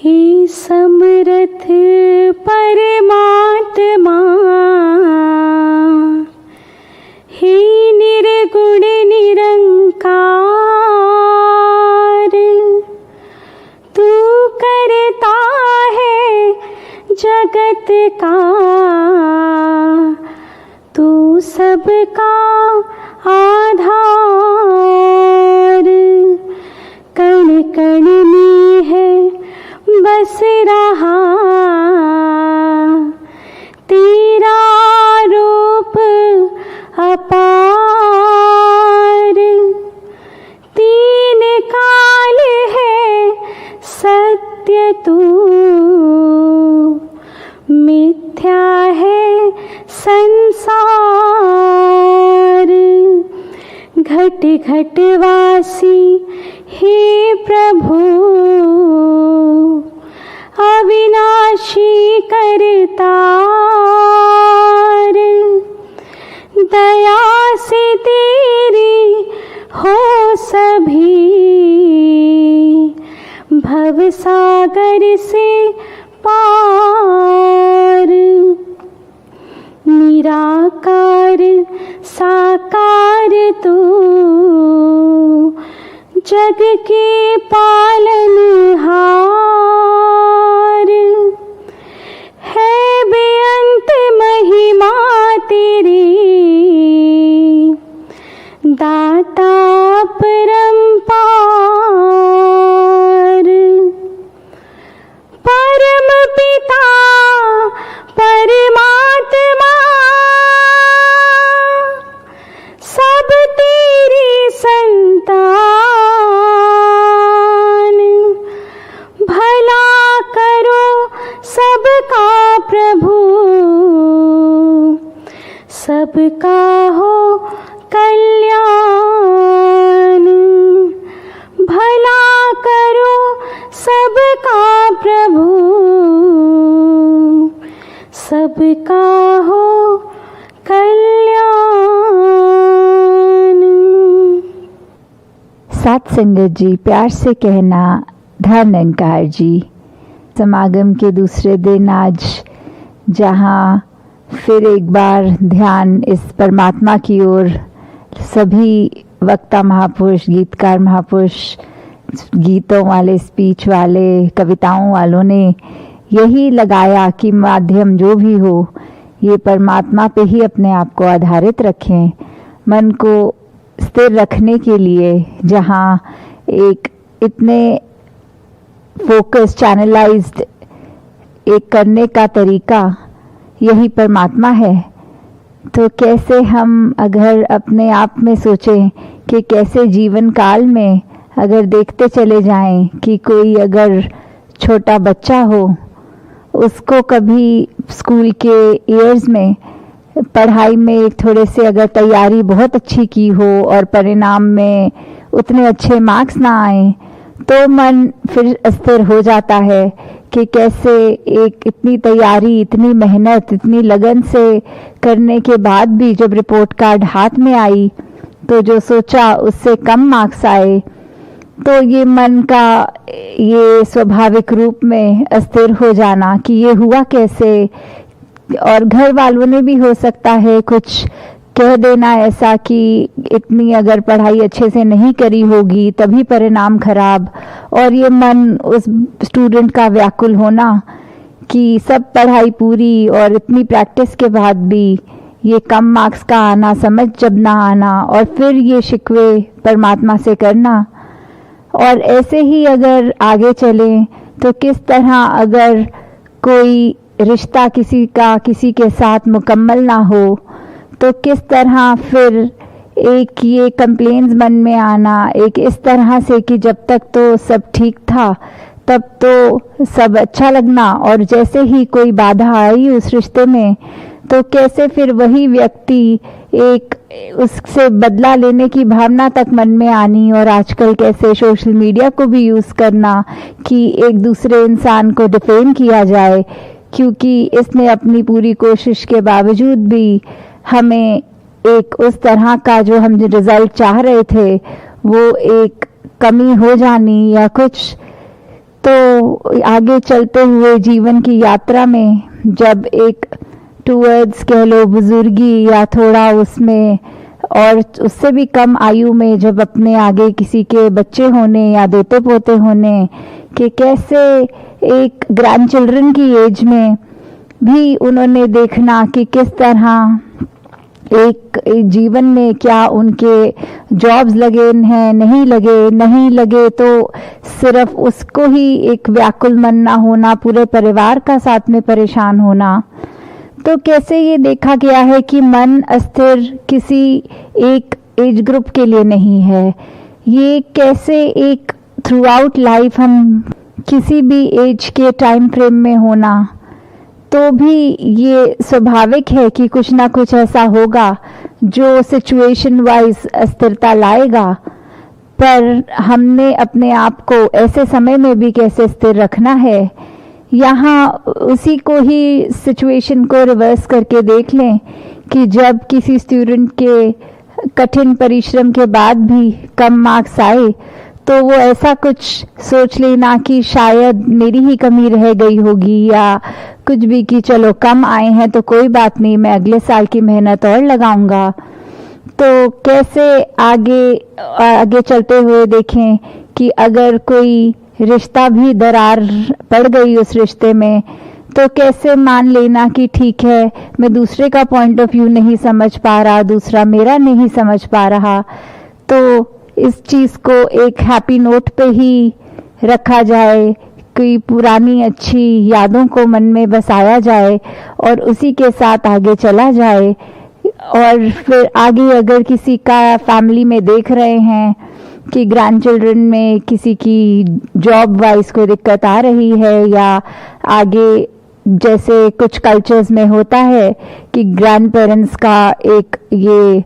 हे समर्थ परमात्मा, हे निर्गुण निरंकार, तू करता है जगत का, तू सबका आधार। कण कण में है बस रहा तेरा रूप अपार। तीन काल है सत्य तू, मिथ्या है संसार। घट घट वासी हे प्रभु, अविनाशी करतार। दया से तेरी हो सभी, भवसागर से पार। निराकार साकार तू, जग के पालनहार। है बेअंत महिमा तेरी, दाता परम्पार। परम पिता परमात्मा, सब तेरी संतान। भला करो सबका प्रभु, सबका हो कल्याण। भला करो सबका प्रभु, सबका हो कल्याण। साथ संगत जी, प्यार से कहना धन निरंकार जी। समागम के दूसरे दिन आज जहाँ फिर एक बार ध्यान इस परमात्मा की ओर सभी वक्ता महापुरुष, गीतकार महापुरुष, गीतों वाले, स्पीच वाले, कविताओं वालों ने यही लगाया कि माध्यम जो भी हो ये परमात्मा पे ही अपने आप को आधारित रखें। मन को स्थिर रखने के लिए जहाँ एक इतने फोकस, चैनलाइज्ड एक करने का तरीका यही परमात्मा है, तो कैसे हम अगर अपने आप में सोचें कि कैसे जीवन काल में अगर देखते चले जाएं कि कोई अगर छोटा बच्चा हो, उसको कभी स्कूल के ईयर्स में पढ़ाई में थोड़े से अगर तैयारी बहुत अच्छी की हो और परिणाम में उतने अच्छे मार्क्स ना आए तो मन फिर अस्थिर हो जाता है कि कैसे एक इतनी तैयारी, इतनी मेहनत, इतनी लगन से करने के बाद भी जब रिपोर्ट कार्ड हाथ में आई तो जो सोचा उससे कम मार्क्स आए, तो ये मन का ये स्वाभाविक रूप में अस्थिर हो जाना कि ये हुआ कैसे। और घर वालों ने भी हो सकता है कुछ कह देना ऐसा कि इतनी अगर पढ़ाई अच्छे से नहीं करी होगी तभी परिणाम खराब, और ये मन उस स्टूडेंट का व्याकुल होना कि सब पढ़ाई पूरी और इतनी प्रैक्टिस के बाद भी ये कम मार्क्स का आना, समझ जब ना आना, और फिर ये शिकवे परमात्मा से करना। और ऐसे ही अगर आगे चलें तो किस तरह अगर कोई रिश्ता किसी का किसी के साथ मुकम्मल ना हो तो किस तरह फिर एक ये कंप्लेंट्स मन में आना, एक इस तरह से कि जब तक तो सब ठीक था तब तो सब अच्छा लगना, और जैसे ही कोई बाधा आई उस रिश्ते में तो कैसे फिर वही व्यक्ति एक उससे बदला लेने की भावना तक मन में आनी। और आजकल कैसे सोशल मीडिया को भी यूज़ करना कि एक दूसरे इंसान को डिफेम किया जाए, क्योंकि इसने अपनी पूरी कोशिश के बावजूद भी हमें एक उस तरह का जो हम रिजल्ट चाह रहे थे वो एक कमी हो जानी या कुछ तो आगे चलते हुए जीवन की यात्रा में जब एक टूवर्ड्स कह लो बुजुर्गी या थोड़ा उसमें और उससे भी कम आयु में जब अपने आगे किसी के बच्चे होने या दोते पोते होने कि कैसे एक ग्रैंड चिल्ड्रन की एज में भी उन्होंने देखना कि किस तरह एक जीवन में क्या उनके जॉब्स लगे हैं, नहीं लगे तो सिर्फ उसको ही एक व्याकुल मन ना होना, पूरे परिवार का साथ में परेशान होना। तो कैसे ये देखा गया है कि मन अस्थिर किसी एक एज ग्रुप के लिए नहीं है, ये कैसे एक थ्रू आउट लाइफ हम किसी भी एज के टाइम फ्रेम में होना, तो भी ये स्वाभाविक है कि कुछ ना कुछ ऐसा होगा जो सिचुएशन वाइज अस्थिरता लाएगा। पर हमने अपने आप को ऐसे समय में भी कैसे स्थिर रखना है, यहाँ उसी को ही सिचुएशन को रिवर्स करके देख लें कि जब किसी स्टूडेंट के कठिन परिश्रम के बाद भी कम मार्क्स आए तो वो ऐसा कुछ सोच लेना कि शायद मेरी ही कमी रह गई होगी या कुछ भी कि चलो कम आए हैं तो कोई बात नहीं, मैं अगले साल की मेहनत और लगाऊंगा। तो कैसे आगे चलते हुए देखें कि अगर कोई रिश्ता भी दरार पड़ गई उस रिश्ते में तो कैसे मान लेना कि ठीक है, मैं दूसरे का पॉइंट ऑफ व्यू नहीं समझ पा रहा, दूसरा मेरा नहीं समझ पा रहा, तो इस चीज़ को एक हैप्पी नोट पे ही रखा जाए, कोई पुरानी अच्छी यादों को मन में बसाया जाए और उसी के साथ आगे चला जाए। और फिर आगे अगर किसी का फैमिली में देख रहे हैं कि ग्रैंड चिल्ड्रन में किसी की जॉब वाइज कोई दिक्कत आ रही है या आगे जैसे कुछ कल्चर्स में होता है कि ग्रैंड पेरेंट्स का एक ये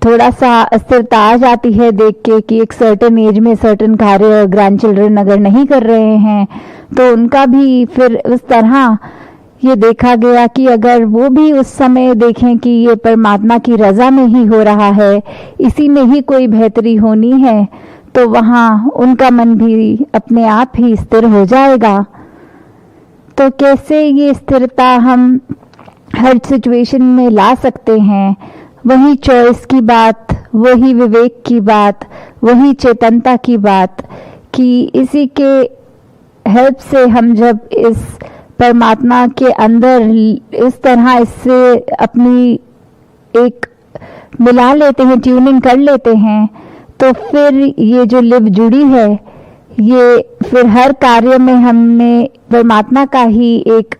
थोड़ा सा अस्थिरता आ जाती है देख के कि एक सर्टेन एज में सर्टेन कार्य ग्रैंड चिल्ड्रन अगर नहीं कर रहे हैं तो उनका भी फिर उस तरह ये देखा गया कि अगर वो भी उस समय देखें कि ये परमात्मा की रजा में ही हो रहा है, इसी में ही कोई बेहतरी होनी है, तो वहाँ उनका मन भी अपने आप ही स्थिर हो जाएगा। तो कैसे ये स्थिरता हम हर सिचुएशन में ला सकते हैं, वही चॉइस की बात, वही विवेक की बात, वही चेतनता की बात कि इसी के हेल्प से हम जब इस परमात्मा के अंदर इस तरह इससे अपनी एक मिला लेते हैं, ट्यूनिंग कर लेते हैं, तो फिर ये जो लिव जुड़ी है ये फिर हर कार्य में हमें परमात्मा का ही एक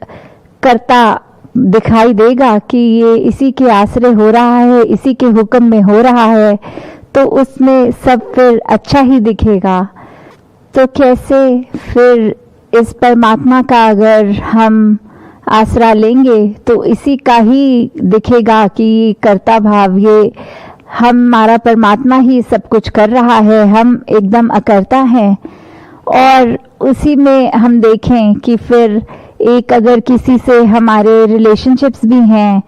कर्ता दिखाई देगा कि ये इसी के आश्रय हो रहा है, इसी के हुक्म में हो रहा है, तो उसमें सब फिर अच्छा ही दिखेगा। तो कैसे फिर इस परमात्मा का अगर हम आसरा लेंगे तो इसी का ही दिखेगा कि कर्ता भाव ये हमारा परमात्मा ही सब कुछ कर रहा है, हम एकदम अकर्ता हैं। और उसी में हम देखें कि फिर एक अगर किसी से हमारे रिलेशनशिप्स भी हैं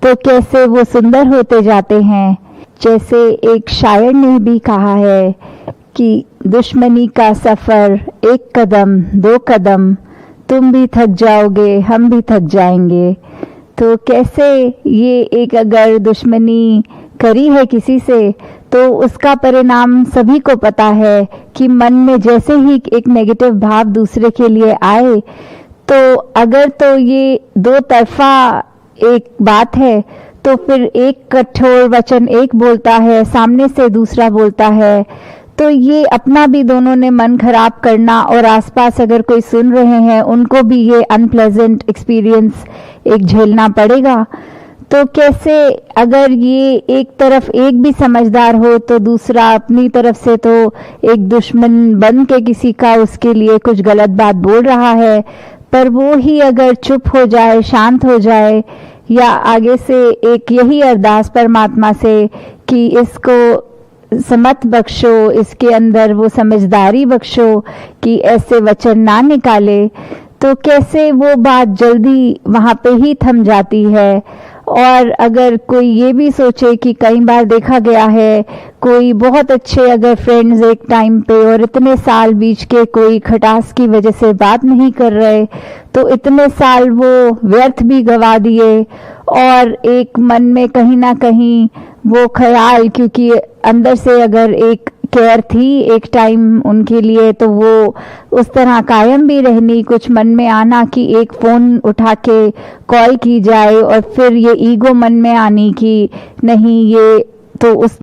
तो कैसे वो सुंदर होते जाते हैं। जैसे एक शायर ने भी कहा है कि दुश्मनी का सफ़र एक कदम दो कदम, तुम भी थक जाओगे हम भी थक जाएंगे। तो कैसे ये एक अगर दुश्मनी करी है किसी से तो उसका परिणाम सभी को पता है कि मन में जैसे ही एक नेगेटिव भाव दूसरे के लिए आए तो अगर तो ये दो तरफा एक बात है तो फिर एक कठोर वचन एक बोलता है, सामने से दूसरा बोलता है, तो ये अपना भी दोनों ने मन खराब करना और आसपास अगर कोई सुन रहे हैं उनको भी ये अनप्लेजेंट एक्सपीरियंस एक झेलना पड़ेगा। तो कैसे अगर ये एक तरफ एक भी समझदार हो तो दूसरा अपनी तरफ से तो एक दुश्मन बन के किसी का उसके लिए कुछ गलत बात बोल रहा है, पर वो ही अगर चुप हो जाए, शांत हो जाए, या आगे से एक यही अरदास परमात्मा से कि इसको समत बख्शो, इसके अंदर वो समझदारी बख्शो कि ऐसे वचन ना निकाले, तो कैसे वो बात जल्दी वहाँ पे ही थम जाती है और अगर कोई ये भी सोचे कि कई बार देखा गया है कोई बहुत अच्छे अगर फ्रेंड्स एक टाइम पे और इतने साल बीच के कोई खटास की वजह से बात नहीं कर रहे, तो इतने साल वो व्यर्थ भी गवा दिए और एक मन में कहीं ना कहीं वो ख्याल, क्योंकि अंदर से अगर एक केयर थी एक टाइम उनके लिए, तो वो उस तरह कायम भी रहनी, कुछ मन में आना कि एक फ़ोन उठा के कॉल की जाए और फिर ये ईगो मन में आनी कि नहीं ये तो उस